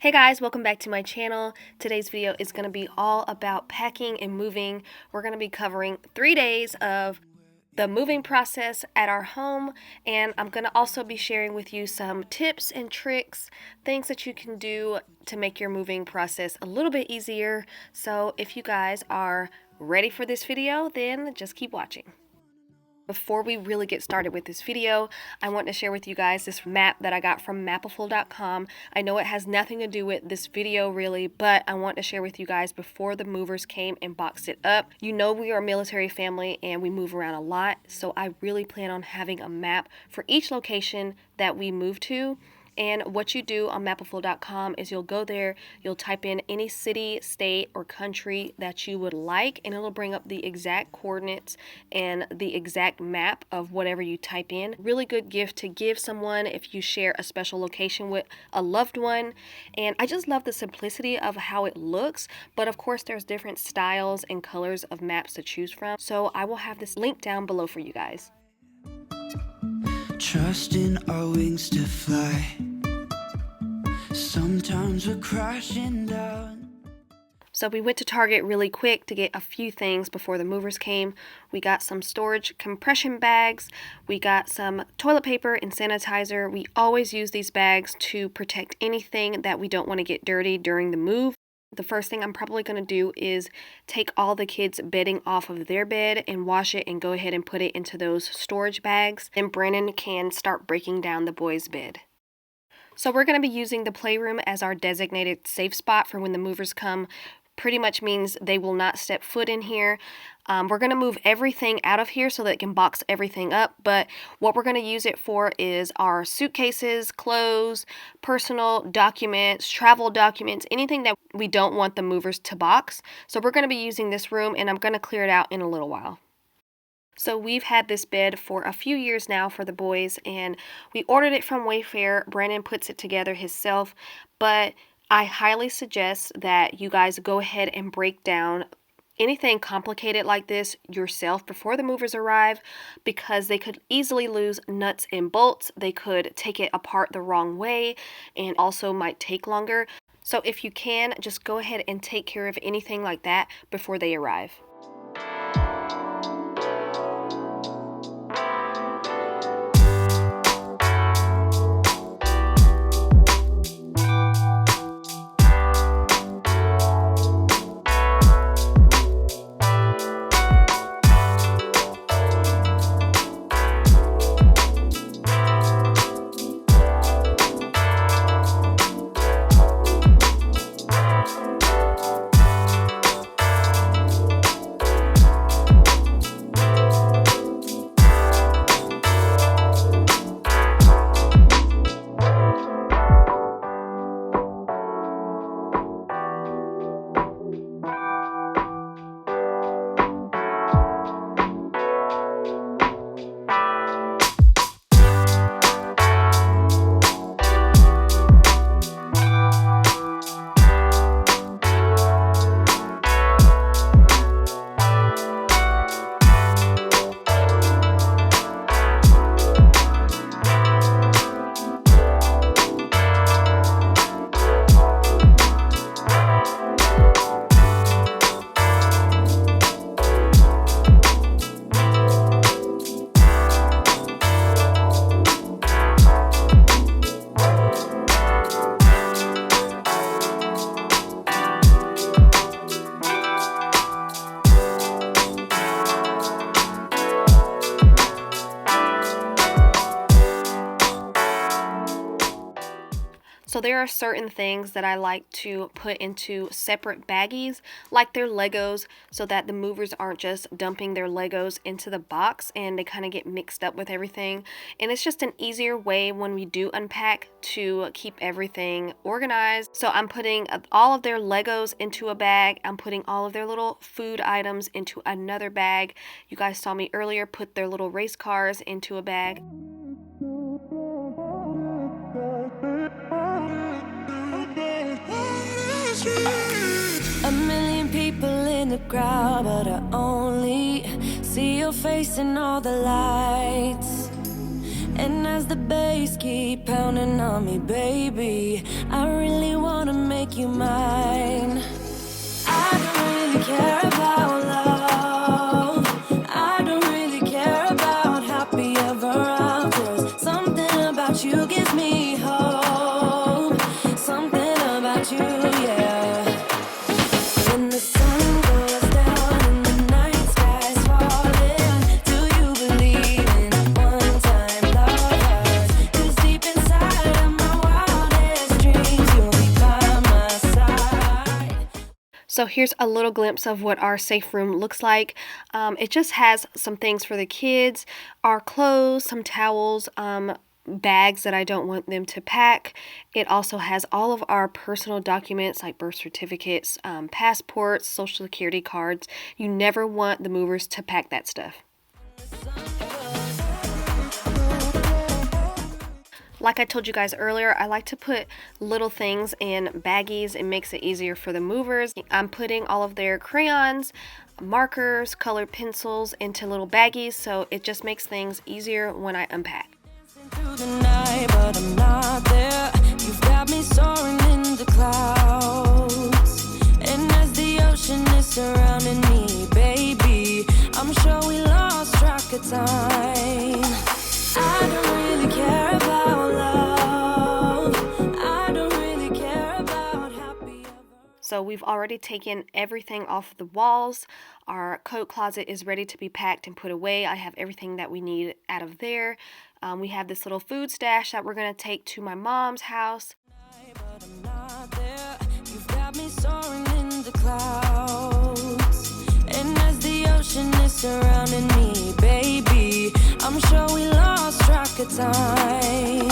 Hey guys, welcome back to my channel. Today's video is going to be all about packing and moving. We're going to be covering 3 days of the moving process at our home, and I'm going to also be sharing with you some tips and tricks, things that you can do to make your moving process a little bit easier. So if you guys are ready for this video, then just keep watching. Before we really get started with this video, I want to share with you guys this map that I got from Mapiful.com. I know it has nothing to do with this video really, but I want to share with you guys before the movers came and boxed it up. You know we are a military family and we move around a lot, so I really plan on having a map for each location that we move to. And what you do on Mapiful.com is you'll go there, you'll type in any city, state, or country that you would like, and it'll bring up the exact coordinates and the exact map of whatever you type in. Really good gift to give someone if you share a special location with a loved one. And I just love the simplicity of how it looks, but of course there's different styles and colors of maps to choose from. So I will have this link down below for you guys. Trust in our wings to fly. Sometimes we're crashing down. So we went to Target really quick to get a few things before the movers came. We got some storage compression bags. We got some toilet paper and sanitizer. We always use these bags to protect anything that we don't want to get dirty during the move. The first thing I'm probably going to do is take all the kids' bedding off of their bed and wash it and go ahead and put it into those storage bags. And Brandon can start breaking down the boys' bed. So we're going to be using the playroom as our designated safe spot for when the movers come. Pretty much means they will not step foot in here. We're going to move everything out of here so that it can box everything up. But what we're going to use it for is our suitcases, clothes, personal documents, travel documents, anything that we don't want the movers to box. So we're going to be using this room, and I'm going to clear it out in a little while. So we've had this bed for a few years now for the boys, and we ordered it from Wayfair. Brandon puts it together himself, but I highly suggest that you guys go ahead and break down anything complicated like this yourself before the movers arrive, because they could easily lose nuts and bolts. They could take it apart the wrong way and also might take longer. So if you can, just go ahead and take care of anything like that before they arrive. So there are certain things that I like to put into separate baggies, like their Legos, so that the movers aren't just dumping their Legos into the box and they kind of get mixed up with everything. And it's just an easier way when we do unpack to keep everything organized. So I'm putting all of their Legos into a bag. I'm putting all of their little food items into another bag. You guys saw me earlier put their little race cars into a bag. A million people in the crowd, but I only see your face in all the lights. And as as the bass keep pounding on me, baby, I really wanna make you mine. I don't really care about love. I don't really care about happy ever afters. Something about you gives me hope. Something about you, yeah. When the sun goes down and the night sky's falling, do you believe in one-time lovers? 'Cause deep inside of my wildest dreams, you'll be by my side. So here's a little glimpse of what our safe room looks like. It just has some things for the kids, our clothes, some towels, bags that I don't want them to pack. It also has all of our personal documents like birth certificates, passports, social security cards. You never want the movers to pack that stuff. Like I told you guys earlier, I like to put little things in baggies. It makes it easier for the movers. I'm putting all of their crayons, markers, colored pencils into little baggies, so it just makes things easier when I unpack. Through the night, but I'm not there. You've got me soaring in the clouds, and as the ocean is surrounding me, baby, I'm sure we lost track of time. I don't really care about love. I don't really care about happy ever. So we've already taken everything off the walls. Our coat closet is ready to be packed and put away. I have everything that we need out of there. We have this little food stash that we're going to take to my mom's house. But I'm not there. You've got me soaring in the clouds, and as the ocean is surrounding me, baby, I'm sure we lost track of time.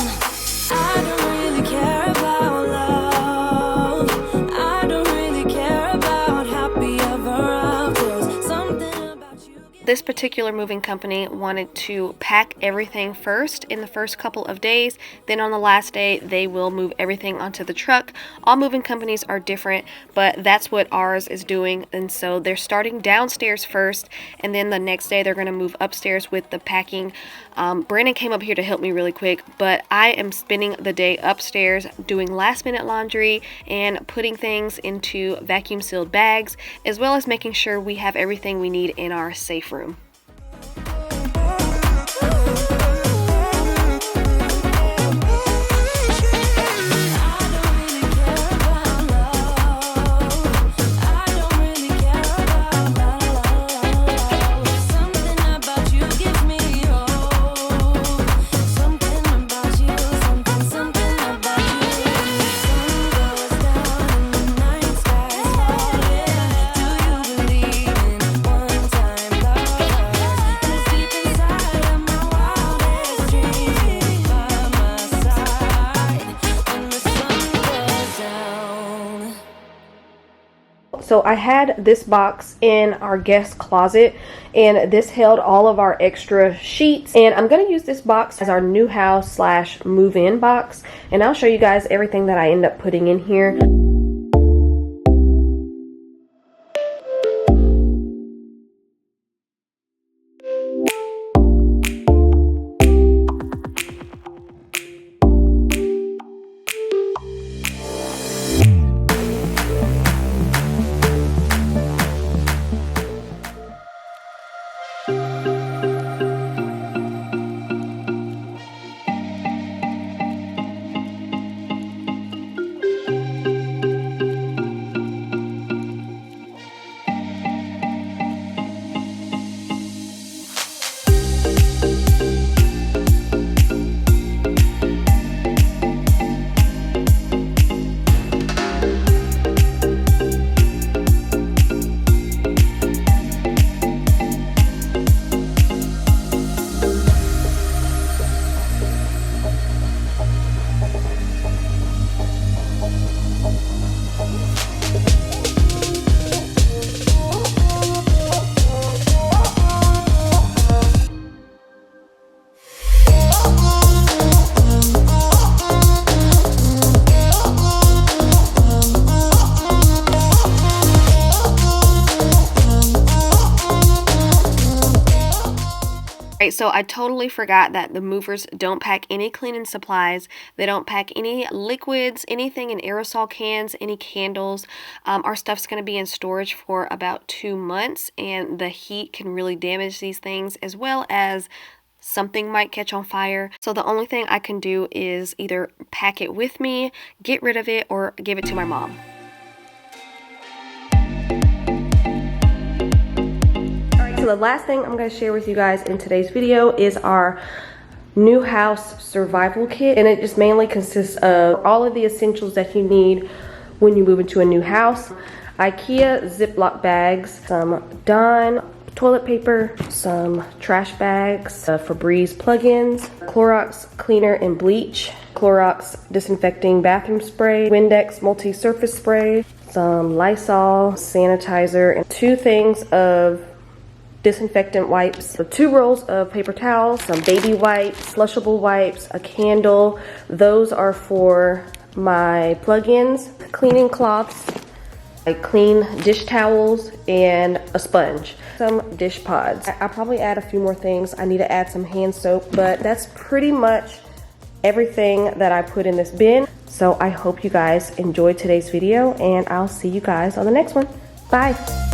I don't really care about love. I don't really care about happy ever afters. Something about you. This particular moving company wanted to pack everything first in the first couple of days. Then on the last day, they will move everything onto the truck. All moving companies are different, but that's what ours is doing. And so they're starting downstairs first, and then the next day they're going to move upstairs with the packing. Brandon came up here to help me really quick, but I am spending the day upstairs doing last minute laundry and putting things into vacuum sealed bags, as well as making sure we have everything we need in our safe room. So I had this box in our guest closet, and this held all of our extra sheets, and I'm going to use this box as our new house slash move-in box, and I'll show you guys everything that I end up putting in here. Right, so I totally forgot that the movers don't pack any cleaning supplies. They don't pack any liquids, anything in aerosol cans, any candles. Our stuff's going to be in storage for about 2 months, and the heat can really damage these things, as well as something might catch on fire. So the only thing I can do is either pack it with me, get rid of it, or give it to my mom. So the last thing I'm going to share with you guys in today's video is our new house survival kit, and it just mainly consists of all of the essentials that you need when you move into a new house. IKEA Ziploc bags, some Dawn toilet paper, some trash bags, Febreze plug-ins, Clorox cleaner and bleach, Clorox disinfecting bathroom spray, Windex multi-surface spray, some Lysol sanitizer, and 2 things of disinfectant wipes, 2 rolls of paper towels, some baby wipes, flushable wipes, a candle. Those are for my plug-ins, cleaning cloths, clean dish towels, and a sponge, some dish pods. I'll probably add a few more things. I need to add some hand soap, but that's pretty much everything that I put in this bin. So I hope you guys enjoyed today's video, and I'll see you guys on the next one. Bye.